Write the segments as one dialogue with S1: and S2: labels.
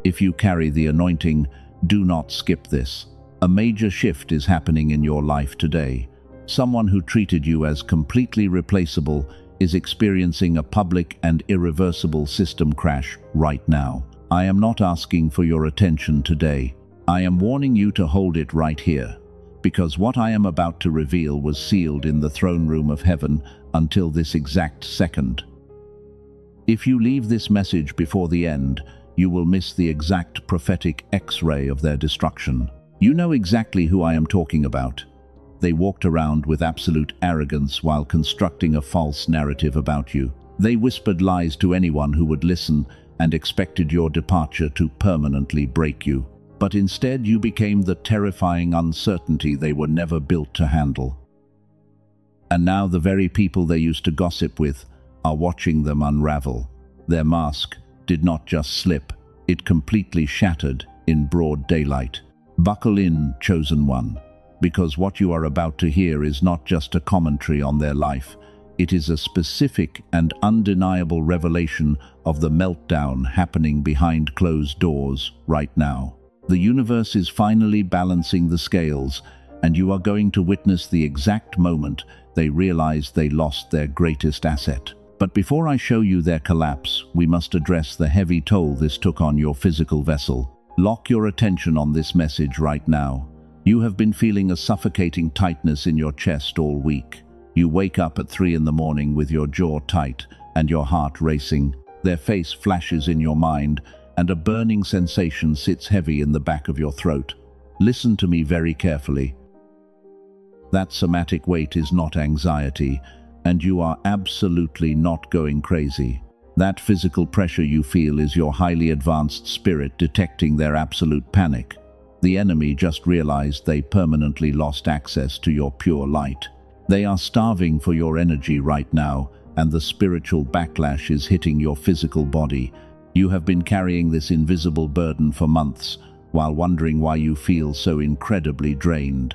S1: If you carry the anointing, do not skip this. A major shift is happening in your life today. Someone who treated you as completely replaceable is experiencing a public and irreversible system crash right now. I am not asking for your attention today. I am warning you to hold it right here, because what I am about to reveal was sealed in the throne room of heaven until this exact second. If you leave this message before the end, you will miss the exact prophetic X-ray of their destruction. You know exactly who I am talking about. They walked around with absolute arrogance while constructing a false narrative about you. They whispered lies to anyone who would listen and expected your departure to permanently break you. But instead you became the terrifying uncertainty they were never built to handle. And now the very people they used to gossip with are watching them unravel. Their mask did not just slip, it completely shattered in broad daylight. Buckle in, chosen one, because what you are about to hear is not just a commentary on their life. It is a specific and undeniable revelation of the meltdown happening behind closed doors right now. The universe is finally balancing the scales, and you are going to witness the exact moment they realize they lost their greatest asset. But before I show you their collapse, we must address the heavy toll this took on your physical vessel. Lock your attention on this message right now. You have been feeling a suffocating tightness in your chest all week. You wake up at 3 in the morning with your jaw tight and your heart racing. Their face flashes in your mind, and a burning sensation sits heavy in the back of your throat. Listen to me very carefully. That somatic weight is not anxiety, and you are absolutely not going crazy. That physical pressure you feel is your highly advanced spirit detecting their absolute panic. The enemy just realized they permanently lost access to your pure light. They are starving for your energy right now, and the spiritual backlash is hitting your physical body. You have been carrying this invisible burden for months, while wondering why you feel so incredibly drained.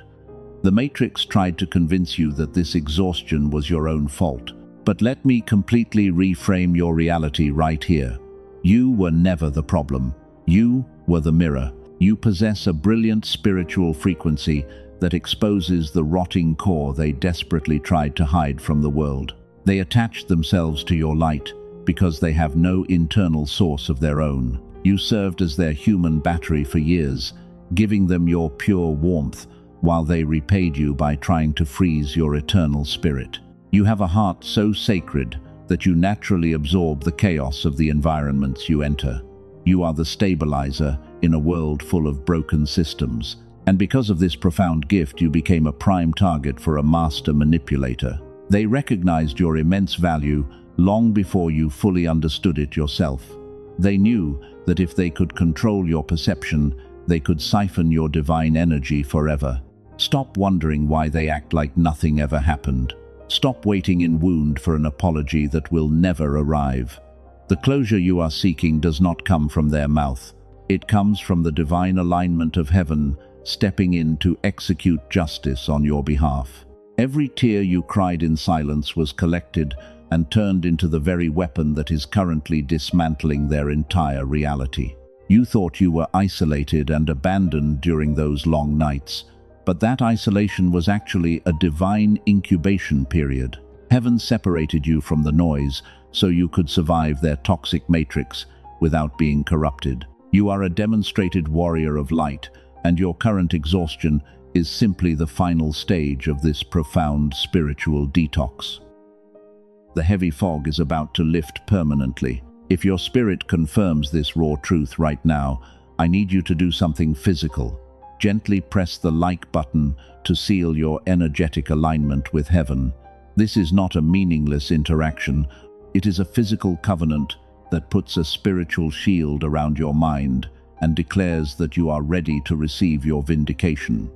S1: The Matrix tried to convince you that this exhaustion was your own fault. But let me completely reframe your reality right here. You were never the problem. You were the mirror. You possess a brilliant spiritual frequency that exposes the rotting core they desperately tried to hide from the world. They attached themselves to your light because they have no internal source of their own. You served as their human battery for years, giving them your pure warmth, while they repaid you by trying to freeze your eternal spirit. You have a heart so sacred that you naturally absorb the chaos of the environments you enter. You are the stabilizer in a world full of broken systems, and because of this profound gift you became a prime target for a master manipulator. They recognized your immense value long before you fully understood it yourself. They knew that if they could control your perception, they could siphon your divine energy forever. Stop wondering why they act like nothing ever happened. Stop waiting in wound for an apology that will never arrive. The closure you are seeking does not come from their mouth. It comes from the divine alignment of heaven stepping in to execute justice on your behalf. Every tear you cried in silence was collected and turned into the very weapon that is currently dismantling their entire reality. You thought you were isolated and abandoned during those long nights, but that isolation was actually a divine incubation period. Heaven separated you from the noise so you could survive their toxic matrix without being corrupted. You are a demonstrated warrior of light, and your current exhaustion is simply the final stage of this profound spiritual detox. The heavy fog is about to lift permanently. If your spirit confirms this raw truth right now, I need you to do something physical. Gently press the like button to seal your energetic alignment with heaven. This is not a meaningless interaction. It is a physical covenant that puts a spiritual shield around your mind and declares that you are ready to receive your vindication.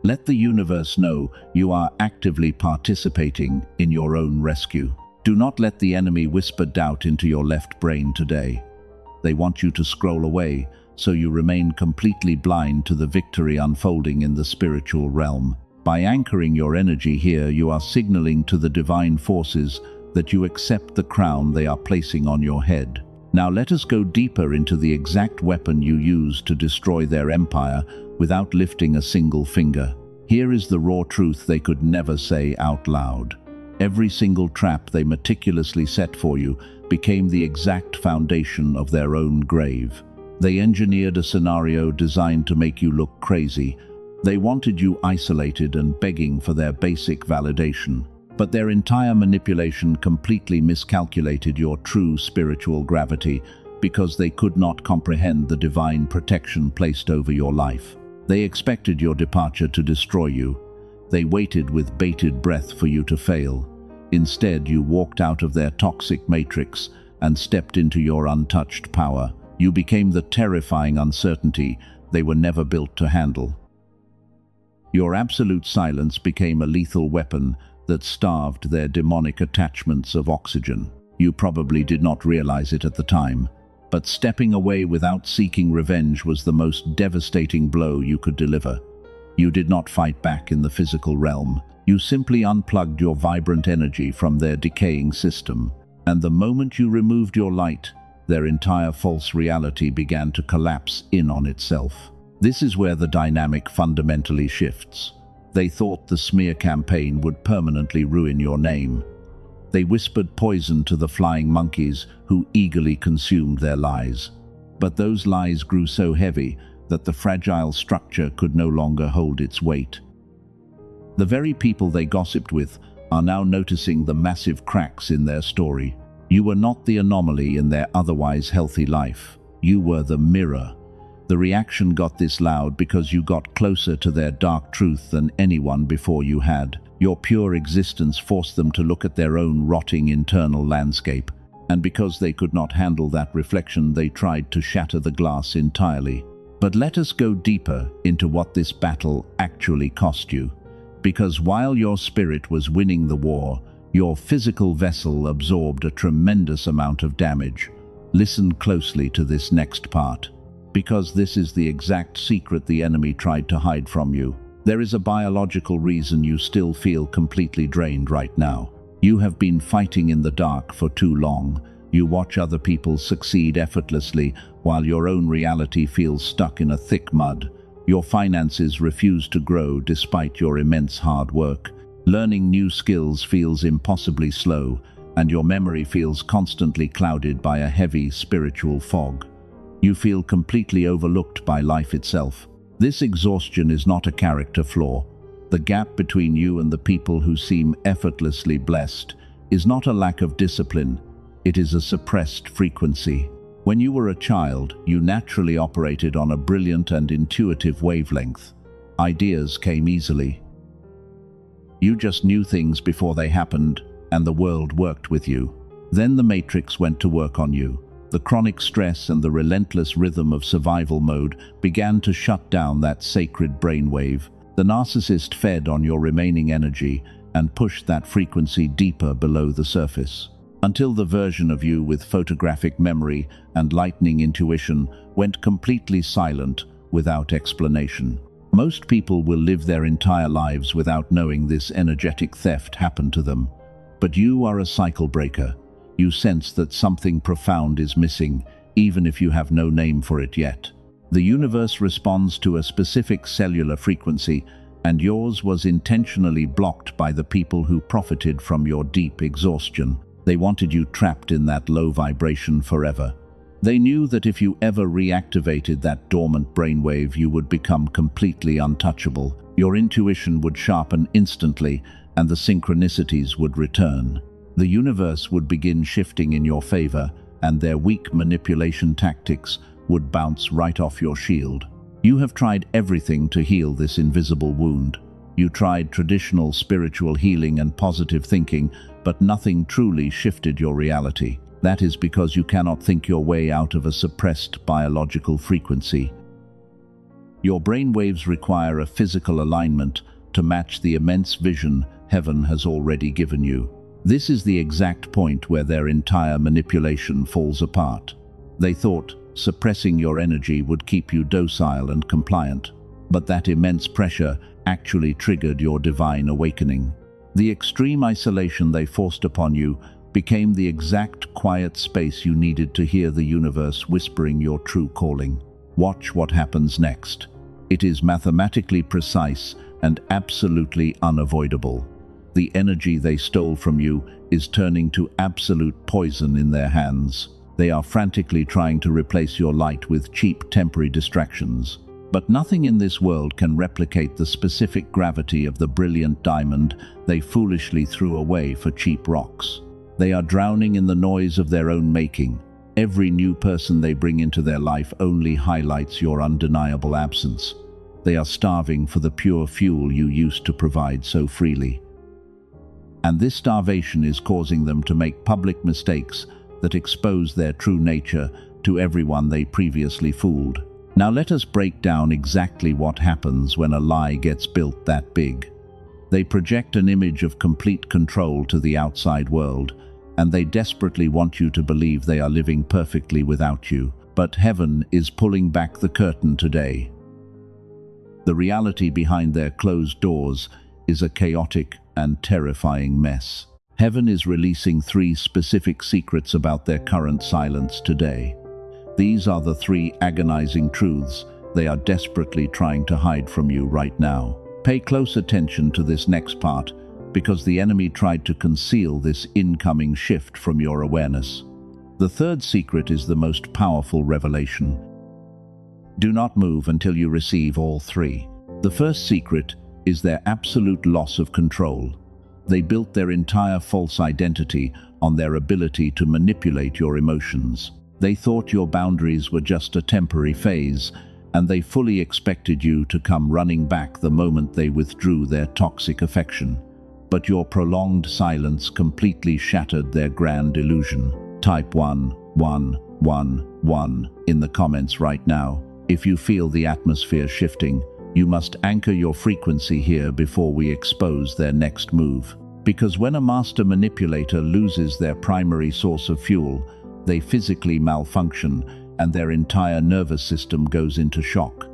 S1: Let the universe know you are actively participating in your own rescue. Do not let the enemy whisper doubt into your left brain today. They want you to scroll away, so you remain completely blind to the victory unfolding in the spiritual realm. By anchoring your energy here, you are signaling to the divine forces that you accept the crown they are placing on your head. Now let us go deeper into the exact weapon you used to destroy their empire without lifting a single finger. Here is the raw truth they could never say out loud. Every single trap they meticulously set for you became the exact foundation of their own grave. They engineered a scenario designed to make you look crazy. They wanted you isolated and begging for their basic validation. But their entire manipulation completely miscalculated your true spiritual gravity because they could not comprehend the divine protection placed over your life. They expected your departure to destroy you. They waited with bated breath for you to fail. Instead, you walked out of their toxic matrix and stepped into your untouched power. You became the terrifying uncertainty they were never built to handle. Your absolute silence became a lethal weapon that starved their demonic attachments of oxygen. You probably did not realize it at the time, but stepping away without seeking revenge was the most devastating blow you could deliver. You did not fight back in the physical realm. You simply unplugged your vibrant energy from their decaying system. And the moment you removed your light, their entire false reality began to collapse in on itself. This is where the dynamic fundamentally shifts. They thought the smear campaign would permanently ruin your name. They whispered poison to the flying monkeys who eagerly consumed their lies. But those lies grew so heavy that the fragile structure could no longer hold its weight. The very people they gossiped with are now noticing the massive cracks in their story. You were not the anomaly in their otherwise healthy life. You were the mirror. The reaction got this loud because you got closer to their dark truth than anyone before you had. Your pure existence forced them to look at their own rotting internal landscape, and because they could not handle that reflection, they tried to shatter the glass entirely. But let us go deeper into what this battle actually cost you. Because while your spirit was winning the war, your physical vessel absorbed a tremendous amount of damage. Listen closely to this next part, because this is the exact secret the enemy tried to hide from you. There is a biological reason you still feel completely drained right now. You have been fighting in the dark for too long. You watch other people succeed effortlessly while your own reality feels stuck in a thick mud. Your finances refuse to grow despite your immense hard work. Learning new skills feels impossibly slow, and your memory feels constantly clouded by a heavy spiritual fog. You feel completely overlooked by life itself. This exhaustion is not a character flaw. The gap between you and the people who seem effortlessly blessed is not a lack of discipline, it is a suppressed frequency. When you were a child, you naturally operated on a brilliant and intuitive wavelength. Ideas came easily. You just knew things before they happened, and the world worked with you. Then the Matrix went to work on you. The chronic stress and the relentless rhythm of survival mode began to shut down that sacred brainwave. The narcissist fed on your remaining energy and pushed that frequency deeper below the surface, until the version of you with photographic memory and lightning intuition went completely silent without explanation. Most people will live their entire lives without knowing this energetic theft happened to them. But you are a cycle breaker. You sense that something profound is missing, even if you have no name for it yet. The universe responds to a specific cellular frequency, and yours was intentionally blocked by the people who profited from your deep exhaustion. They wanted you trapped in that low vibration forever. They knew that if you ever reactivated that dormant brainwave, you would become completely untouchable. Your intuition would sharpen instantly, and the synchronicities would return. The universe would begin shifting in your favor, and their weak manipulation tactics would bounce right off your shield. You have tried everything to heal this invisible wound. You tried traditional spiritual healing and positive thinking, but nothing truly shifted your reality. That is because you cannot think your way out of a suppressed biological frequency. Your brainwaves require a physical alignment to match the immense vision heaven has already given you. This is the exact point where their entire manipulation falls apart. They thought suppressing your energy would keep you docile and compliant, but that immense pressure actually triggered your divine awakening. The extreme isolation they forced upon you became the exact quiet space you needed to hear the universe whispering your true calling. Watch what happens next. It is mathematically precise and absolutely unavoidable. The energy they stole from you is turning to absolute poison in their hands. They are frantically trying to replace your light with cheap temporary distractions. But nothing in this world can replicate the specific gravity of the brilliant diamond they foolishly threw away for cheap rocks. They are drowning in the noise of their own making. Every new person they bring into their life only highlights your undeniable absence. They are starving for the pure fuel you used to provide so freely. And this starvation is causing them to make public mistakes that expose their true nature to everyone they previously fooled. Now let us break down exactly what happens when a lie gets built that big. They project an image of complete control to the outside world, and they desperately want you to believe they are living perfectly without you. But heaven is pulling back the curtain today. The reality behind their closed doors is a chaotic and terrifying mess. Heaven is releasing 3 specific secrets about their current silence today. These are the 3 agonizing truths they are desperately trying to hide from you right now. Pay close attention to this next part, because the enemy tried to conceal this incoming shift from your awareness. The 3rd secret is the most powerful revelation. Do not move until you receive all 3. The first secret is their absolute loss of control. They built their entire false identity on their ability to manipulate your emotions. They thought your boundaries were just a temporary phase, and they fully expected you to come running back the moment they withdrew their toxic affection. But your prolonged silence completely shattered their grand illusion. Type 111 in the comments right now. If you feel the atmosphere shifting, you must anchor your frequency here before we expose their next move. Because when a master manipulator loses their primary source of fuel, they physically malfunction and their entire nervous system goes into shock.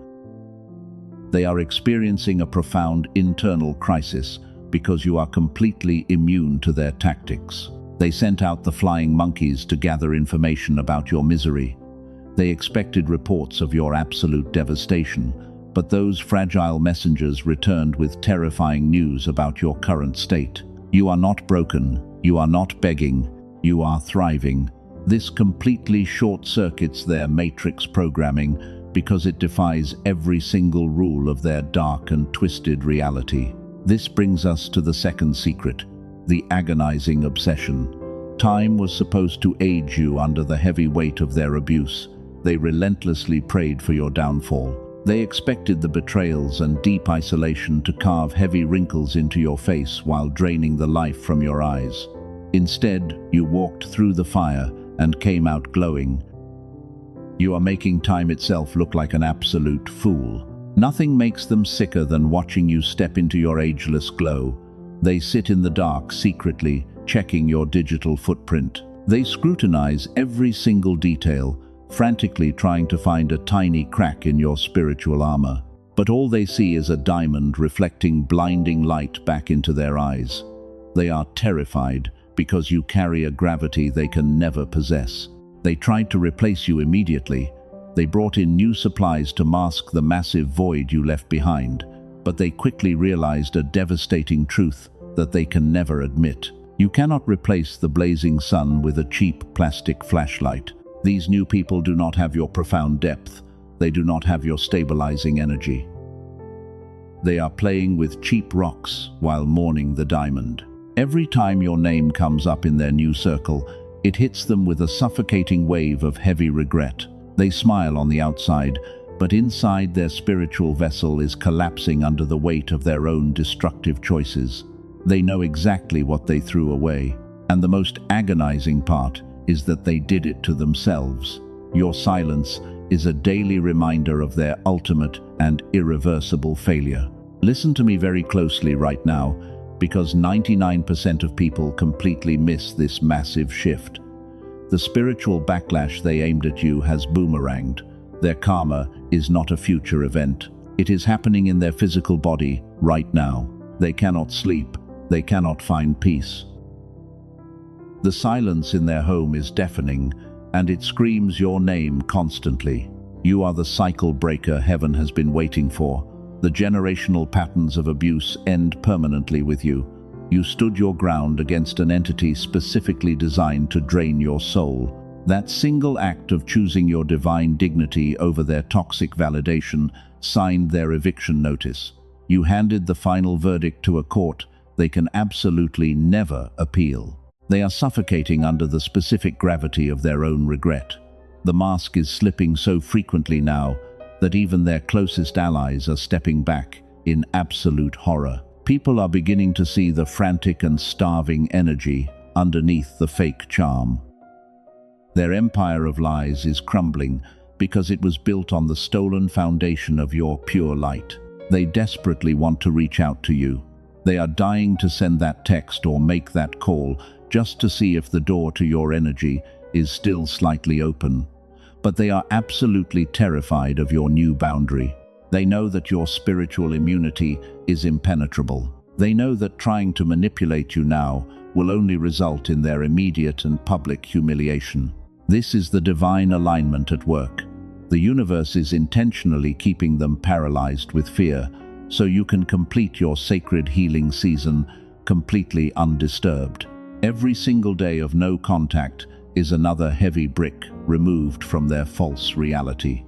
S1: They are experiencing a profound internal crisis because you are completely immune to their tactics. They sent out the flying monkeys to gather information about your misery. They expected reports of your absolute devastation, but those fragile messengers returned with terrifying news about your current state. You are not broken, you are not begging, you are thriving. This completely short-circuits their matrix programming because it defies every single rule of their dark and twisted reality. This brings us to the second secret, the agonizing obsession. Time was supposed to age you under the heavy weight of their abuse. They relentlessly prayed for your downfall. They expected the betrayals and deep isolation to carve heavy wrinkles into your face while draining the life from your eyes. Instead, you walked through the fire and came out glowing. You are making time itself look like an absolute fool. Nothing makes them sicker than watching you step into your ageless glow. They sit in the dark secretly, checking your digital footprint. They scrutinize every single detail, frantically trying to find a tiny crack in your spiritual armor. But all they see is a diamond reflecting blinding light back into their eyes. They are terrified because you carry a gravity they can never possess. They tried to replace you immediately. They brought in new supplies to mask the massive void you left behind, but they quickly realized a devastating truth that they can never admit. You cannot replace the blazing sun with a cheap plastic flashlight. These new people do not have your profound depth. They do not have your stabilizing energy. They are playing with cheap rocks while mourning the diamond. Every time your name comes up in their new circle, it hits them with a suffocating wave of heavy regret. They smile on the outside, but inside their spiritual vessel is collapsing under the weight of their own destructive choices. They know exactly what they threw away, and the most agonizing part is that they did it to themselves. Your silence is a daily reminder of their ultimate and irreversible failure. Listen to me very closely right now, because 99% of people completely miss this massive shift. The spiritual backlash they aimed at you has boomeranged. Their karma is not a future event. It is happening in their physical body right now. They cannot sleep. They cannot find peace. The silence in their home is deafening, and it screams your name constantly. You are the cycle breaker heaven has been waiting for. The generational patterns of abuse end permanently with you. You stood your ground against an entity specifically designed to drain your soul. That single act of choosing your divine dignity over their toxic validation signed their eviction notice. You handed the final verdict to a court they can absolutely never appeal. They are suffocating under the specific gravity of their own regret. The mask is slipping so frequently now that even their closest allies are stepping back in absolute horror. People are beginning to see the frantic and starving energy underneath the fake charm. Their empire of lies is crumbling because it was built on the stolen foundation of your pure light. They desperately want to reach out to you. They are dying to send that text or make that call just to see if the door to your energy is still slightly open. But they are absolutely terrified of your new boundary. They know that your spiritual immunity is impenetrable. They know that trying to manipulate you now will only result in their immediate and public humiliation. This is the divine alignment at work. The universe is intentionally keeping them paralyzed with fear, so you can complete your sacred healing season completely undisturbed. Every single day of no contact is another heavy brick removed from their false reality.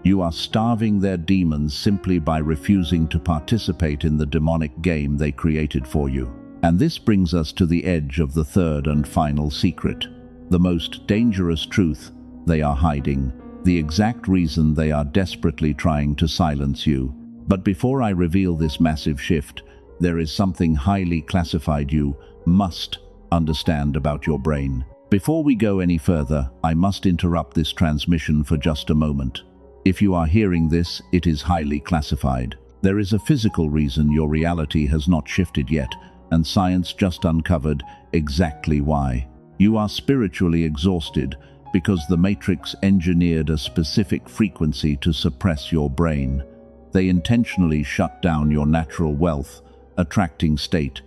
S1: You are starving their demons simply by refusing to participate in the demonic game they created for you. And this brings us to the edge of the third and final secret, the most dangerous truth they are hiding, the exact reason they are desperately trying to silence you. But before I reveal this massive shift, there is something highly classified you must understand about your brain. Before we go any further, I must interrupt this transmission for just a moment. If you are hearing this, it is highly classified. There is a physical reason your reality has not shifted yet, and science just uncovered exactly why. You are spiritually exhausted because the Matrix engineered a specific frequency to suppress your brain. They intentionally shut down your natural wealth, attracting state.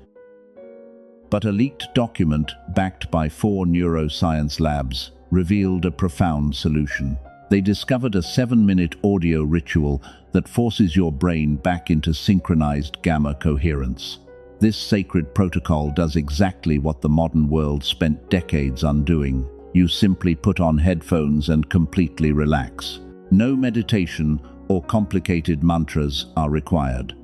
S1: But a leaked document backed by 4 neuroscience labs revealed a profound solution. They discovered a 7-minute audio ritual that forces your brain back into synchronized gamma coherence. This sacred protocol does exactly what the modern world spent decades undoing. You simply put on headphones and completely relax. No meditation or complicated mantras are required.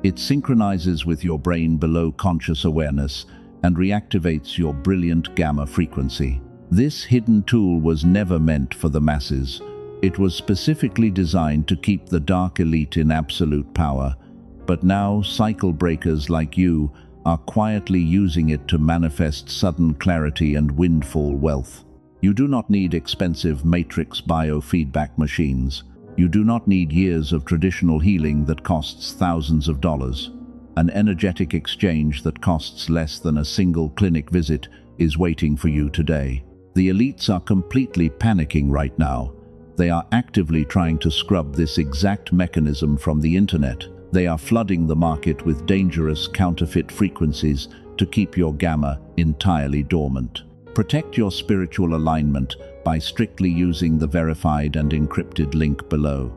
S1: It synchronizes with your brain below conscious awareness and reactivates your brilliant gamma frequency. This hidden tool was never meant for the masses. It was specifically designed to keep the dark elite in absolute power. But now cycle breakers like you are quietly using it to manifest sudden clarity and windfall wealth. You do not need expensive matrix biofeedback machines. You do not need years of traditional healing that costs thousands of dollars. An energetic exchange that costs less than a single clinic visit is waiting for you today. The elites are completely panicking right now. They are actively trying to scrub this exact mechanism from the internet. They are flooding the market with dangerous counterfeit frequencies to keep your gamma entirely dormant. Protect your spiritual alignment by strictly using the verified and encrypted link below.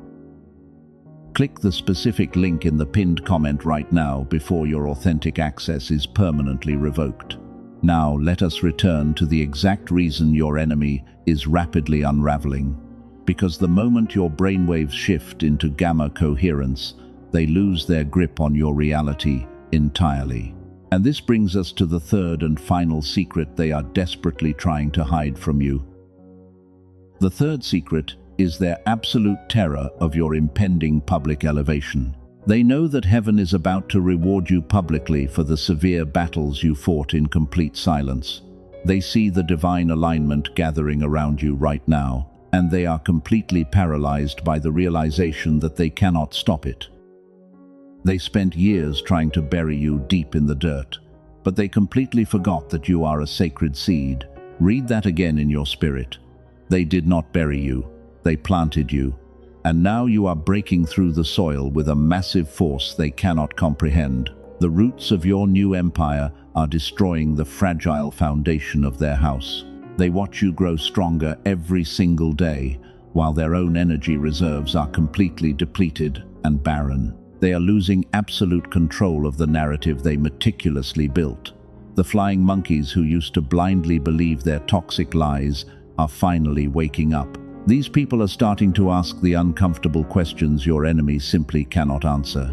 S1: Click the specific link in the pinned comment right now before your authentic access is permanently revoked. Now let us return to the exact reason your enemy is rapidly unraveling. Because the moment your brainwaves shift into gamma coherence, they lose their grip on your reality entirely. And this brings us to the third and final secret they are desperately trying to hide from you. The third secret is their absolute terror of your impending public elevation. They know that heaven is about to reward you publicly for the severe battles you fought in complete silence. They see the divine alignment gathering around you right now, and they are completely paralyzed by the realization that they cannot stop it. They spent years trying to bury you deep in the dirt, but they completely forgot that you are a sacred seed. Read that again in your spirit. They did not bury you, they planted you. And now you are breaking through the soil with a massive force they cannot comprehend. The roots of your new empire are destroying the fragile foundation of their house. They watch you grow stronger every single day, while their own energy reserves are completely depleted and barren. They are losing absolute control of the narrative they meticulously built. The flying monkeys who used to blindly believe their toxic lies are finally waking up. These people are starting to ask the uncomfortable questions your enemy simply cannot answer.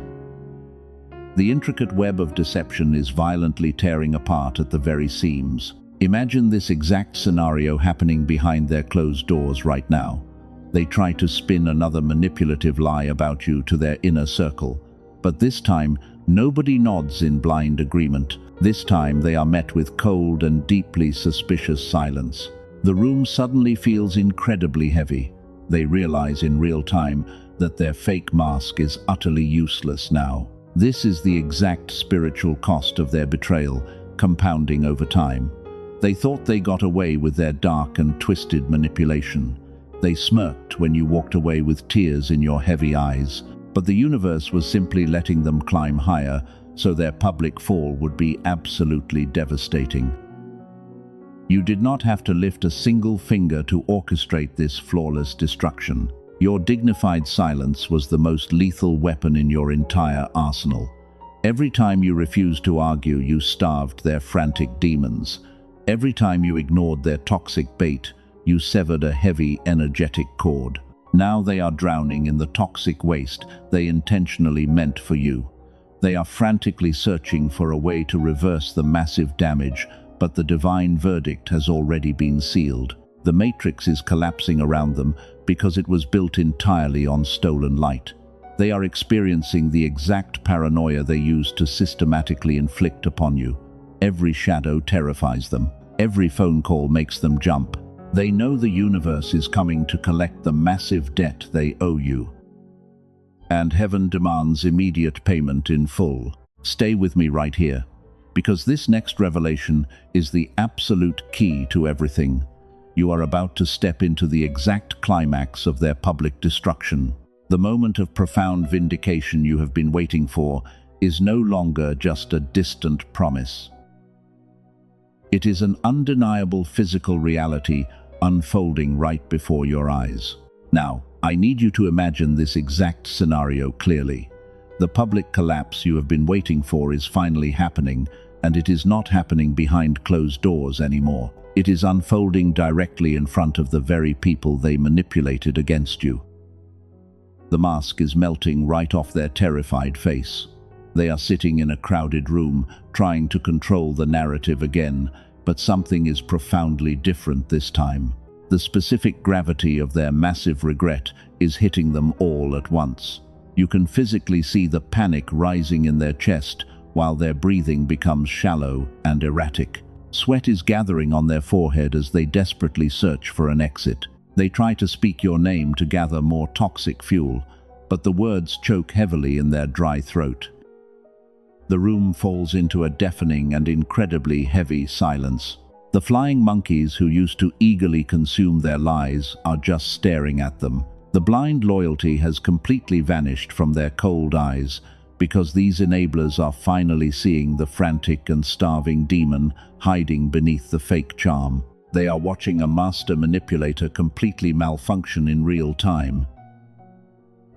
S1: The intricate web of deception is violently tearing apart at the very seams. Imagine this exact scenario happening behind their closed doors right now. They try to spin another manipulative lie about you to their inner circle. But this time, nobody nods in blind agreement. This time, they are met with cold and deeply suspicious silence. The room suddenly feels incredibly heavy. They realize in real time that their fake mask is utterly useless now. This is the exact spiritual cost of their betrayal, compounding over time. They thought they got away with their dark and twisted manipulation. They smirked when you walked away with tears in your heavy eyes, but the universe was simply letting them climb higher, so their public fall would be absolutely devastating. You did not have to lift a single finger to orchestrate this flawless destruction. Your dignified silence was the most lethal weapon in your entire arsenal. Every time you refused to argue, you starved their frantic demons. Every time you ignored their toxic bait, you severed a heavy, energetic cord. Now they are drowning in the toxic waste they intentionally meant for you. They are frantically searching for a way to reverse the massive damage, but the divine verdict has already been sealed. The matrix is collapsing around them because it was built entirely on stolen light. They are experiencing the exact paranoia they used to systematically inflict upon you. Every shadow terrifies them. Every phone call makes them jump. They know the universe is coming to collect the massive debt they owe you. And heaven demands immediate payment in full. Stay with me right here, because this next revelation is the absolute key to everything. You are about to step into the exact climax of their public destruction. The moment of profound vindication you have been waiting for is no longer just a distant promise. It is an undeniable physical reality unfolding right before your eyes. Now, I need you to imagine this exact scenario clearly. The public collapse you have been waiting for is finally happening, and it is not happening behind closed doors anymore. It is unfolding directly in front of the very people they manipulated against you. The mask is melting right off their terrified face. They are sitting in a crowded room, trying to control the narrative again, but something is profoundly different this time. The specific gravity of their massive regret is hitting them all at once. You can physically see the panic rising in their chest, while their breathing becomes shallow and erratic. Sweat is gathering on their forehead as they desperately search for an exit. They try to speak your name to gather more toxic fuel, but the words choke heavily in their dry throat. The room falls into a deafening and incredibly heavy silence. The flying monkeys who used to eagerly consume their lies are just staring at them. The blind loyalty has completely vanished from their cold eyes, because these enablers are finally seeing the frantic and starving demon hiding beneath the fake charm. They are watching a master manipulator completely malfunction in real time.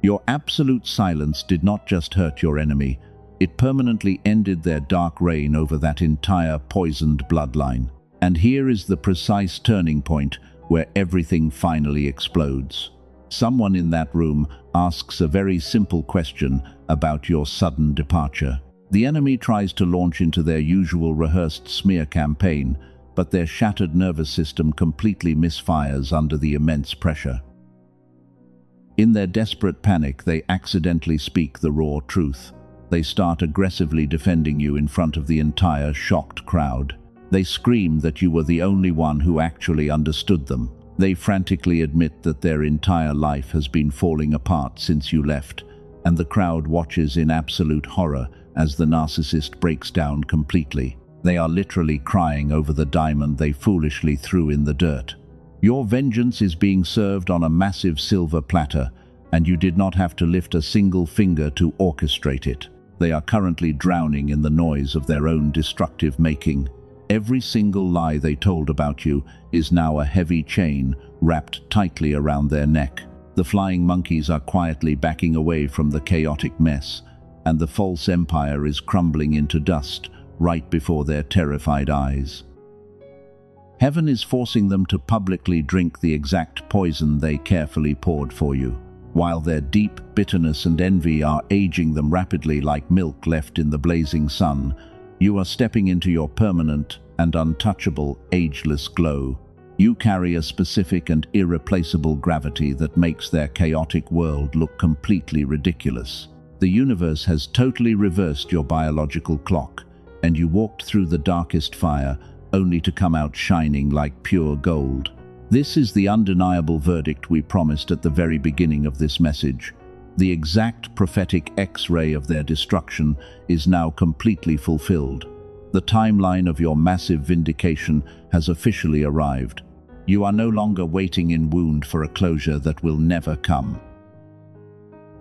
S1: Your absolute silence did not just hurt your enemy, it permanently ended their dark reign over that entire poisoned bloodline. And here is the precise turning point where everything finally explodes. Someone in that room asks a very simple question about your sudden departure. The enemy tries to launch into their usual rehearsed smear campaign, but their shattered nervous system completely misfires under the immense pressure. In their desperate panic, they accidentally speak the raw truth. They start aggressively defending you in front of the entire shocked crowd. They scream that you were the only one who actually understood them. They frantically admit that their entire life has been falling apart since you left, and the crowd watches in absolute horror as the narcissist breaks down completely. They are literally crying over the diamond they foolishly threw in the dirt. Your vengeance is being served on a massive silver platter, and you did not have to lift a single finger to orchestrate it. They are currently drowning in the noise of their own destructive making. Every single lie they told about you is now a heavy chain wrapped tightly around their neck. The flying monkeys are quietly backing away from the chaotic mess, and the false empire is crumbling into dust right before their terrified eyes. Heaven is forcing them to publicly drink the exact poison they carefully poured for you. While their deep bitterness and envy are aging them rapidly like milk left in the blazing sun, you are stepping into your permanent and untouchable, ageless glow. You carry a specific and irreplaceable gravity that makes their chaotic world look completely ridiculous. The universe has totally reversed your biological clock, and you walked through the darkest fire only to come out shining like pure gold. This is the undeniable verdict we promised at the very beginning of this message. The exact prophetic X-ray of their destruction is now completely fulfilled. The timeline of your massive vindication has officially arrived. You are no longer waiting in wound for a closure that will never come.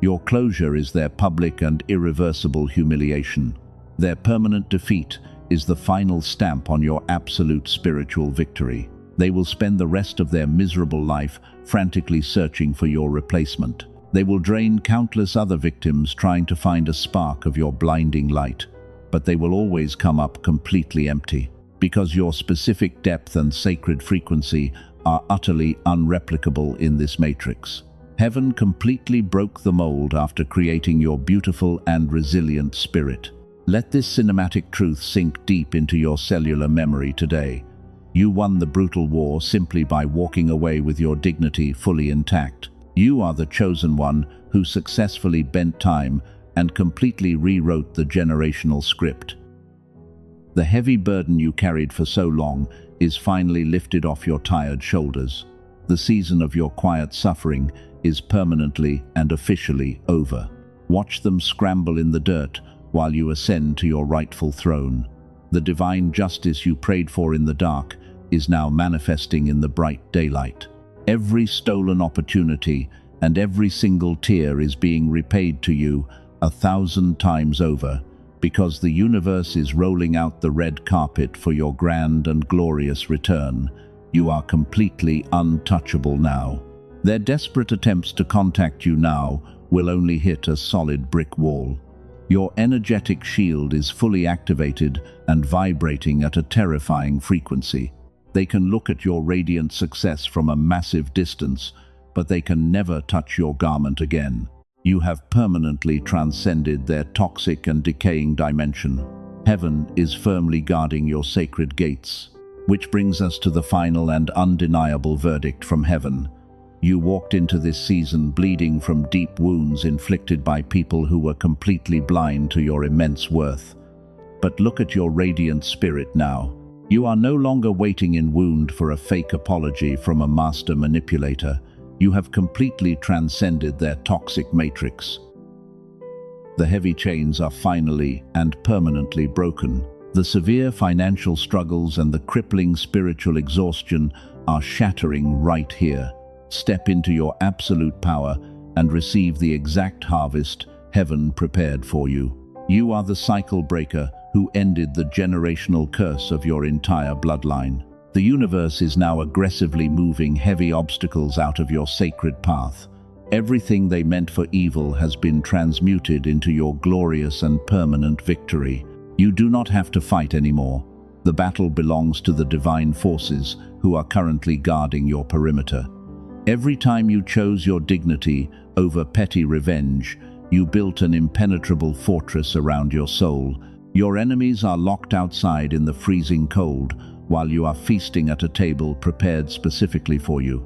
S1: Your closure is their public and irreversible humiliation. Their permanent defeat is the final stamp on your absolute spiritual victory. They will spend the rest of their miserable life frantically searching for your replacement. They will drain countless other victims trying to find a spark of your blinding light, but they will always come up completely empty, because your specific depth and sacred frequency are utterly unreplicable in this matrix. Heaven completely broke the mold after creating your beautiful and resilient spirit. Let this cinematic truth sink deep into your cellular memory today. You won the brutal war simply by walking away with your dignity fully intact. You are the chosen one who successfully bent time and completely rewrote the generational script. The heavy burden you carried for so long is finally lifted off your tired shoulders. The season of your quiet suffering is permanently and officially over. Watch them scramble in the dirt while you ascend to your rightful throne. The divine justice you prayed for in the dark is now manifesting in the bright daylight. Every stolen opportunity and every single tear is being repaid to you 1,000 times over, because the universe is rolling out the red carpet for your grand and glorious return. You are completely untouchable now. Their desperate attempts to contact you now will only hit a solid brick wall. Your energetic shield is fully activated and vibrating at a terrifying frequency. They can look at your radiant success from a massive distance, but they can never touch your garment again. You have permanently transcended their toxic and decaying dimension. Heaven is firmly guarding your sacred gates. Which brings us to the final and undeniable verdict from heaven. You walked into this season bleeding from deep wounds inflicted by people who were completely blind to your immense worth. But look at your radiant spirit now. You are no longer waiting in wound for a fake apology from a master manipulator. You have completely transcended their toxic matrix. The heavy chains are finally and permanently broken. The severe financial struggles and the crippling spiritual exhaustion are shattering right here. Step into your absolute power and receive the exact harvest heaven prepared for you. You are the cycle breaker who ended the generational curse of your entire bloodline. The universe is now aggressively moving heavy obstacles out of your sacred path. Everything they meant for evil has been transmuted into your glorious and permanent victory. You do not have to fight anymore. The battle belongs to the divine forces who are currently guarding your perimeter. Every time you chose your dignity over petty revenge, you built an impenetrable fortress around your soul. Your enemies are locked outside in the freezing cold, while you are feasting at a table prepared specifically for you.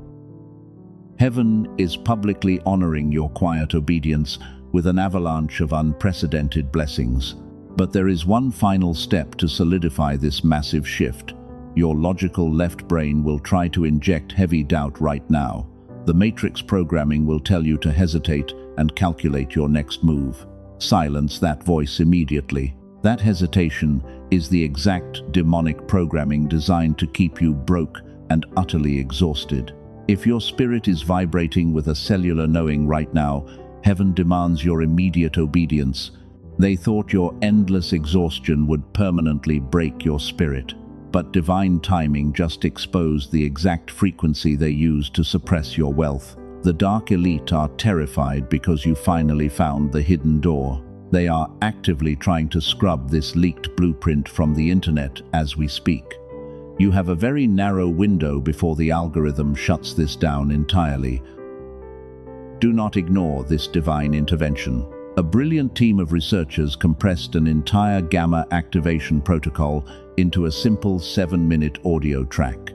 S1: Heaven is publicly honoring your quiet obedience with an avalanche of unprecedented blessings. But there is one final step to solidify this massive shift. Your logical left brain will try to inject heavy doubt right now. The matrix programming will tell you to hesitate and calculate your next move. Silence that voice immediately. That hesitation is the exact demonic programming designed to keep you broke and utterly exhausted. If your spirit is vibrating with a cellular knowing right now, heaven demands your immediate obedience. They thought your endless exhaustion would permanently break your spirit, but divine timing just exposed the exact frequency they used to suppress your wealth. The dark elite are terrified because you finally found the hidden door. They are actively trying to scrub this leaked blueprint from the internet as we speak. You have a very narrow window before the algorithm shuts this down entirely. Do not ignore this divine intervention. A brilliant team of researchers compressed an entire gamma activation protocol into a simple 7-minute audio track.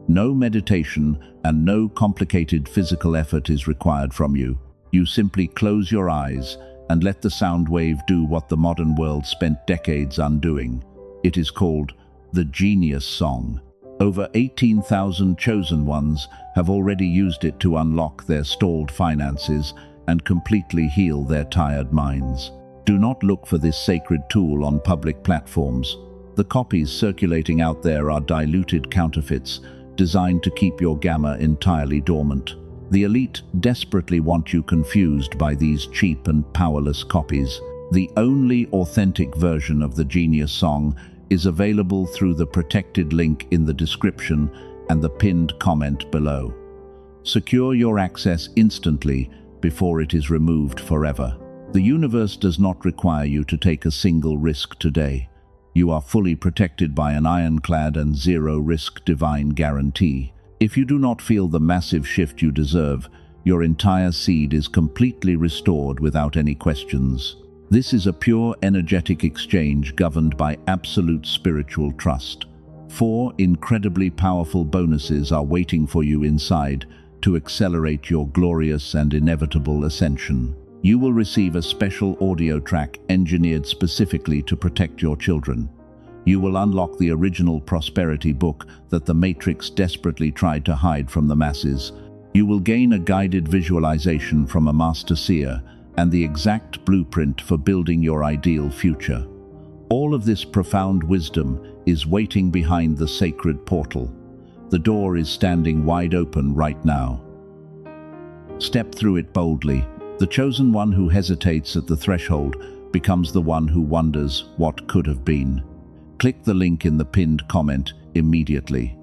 S1: No meditation and no complicated physical effort is required from you. You simply close your eyes and let the sound wave do what the modern world spent decades undoing. It is called the Genius Song. Over 18,000 chosen ones have already used it to unlock their stalled finances and completely heal their tired minds. Do not look for this sacred tool on public platforms. The copies circulating out there are diluted counterfeits designed to keep your gamma entirely dormant. The elite desperately want you confused by these cheap and powerless copies. The only authentic version of the Genius Song is available through the protected link in the description and the pinned comment below. Secure your access instantly before it is removed forever. The universe does not require you to take a single risk today. You are fully protected by an ironclad and zero-risk divine guarantee. If you do not feel the massive shift you deserve, your entire seed is completely restored without any questions. This is a pure energetic exchange governed by absolute spiritual trust. 4 incredibly powerful bonuses are waiting for you inside to accelerate your glorious and inevitable ascension. You will receive a special audio track engineered specifically to protect your children. You will unlock the original prosperity book that the Matrix desperately tried to hide from the masses. You will gain a guided visualization from a master seer and the exact blueprint for building your ideal future. All of this profound wisdom is waiting behind the sacred portal. The door is standing wide open right now. Step through it boldly. The chosen one who hesitates at the threshold becomes the one who wonders what could have been. Click the link in the pinned comment immediately.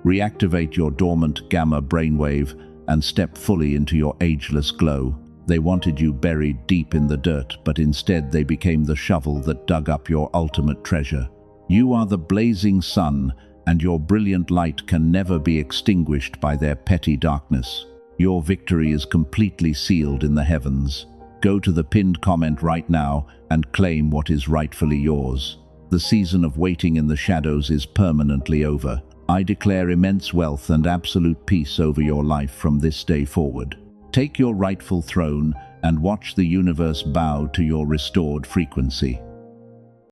S1: Reactivate your dormant gamma brainwave and step fully into your ageless glow. They wanted you buried deep in the dirt, but instead they became the shovel that dug up your ultimate treasure. You are the blazing sun, and your brilliant light can never be extinguished by their petty darkness. Your victory is completely sealed in the heavens. Go to the pinned comment right now and claim what is rightfully yours. The season of waiting in the shadows is permanently over. I declare immense wealth and absolute peace over your life from this day forward. Take your rightful throne and watch the universe bow to your restored frequency.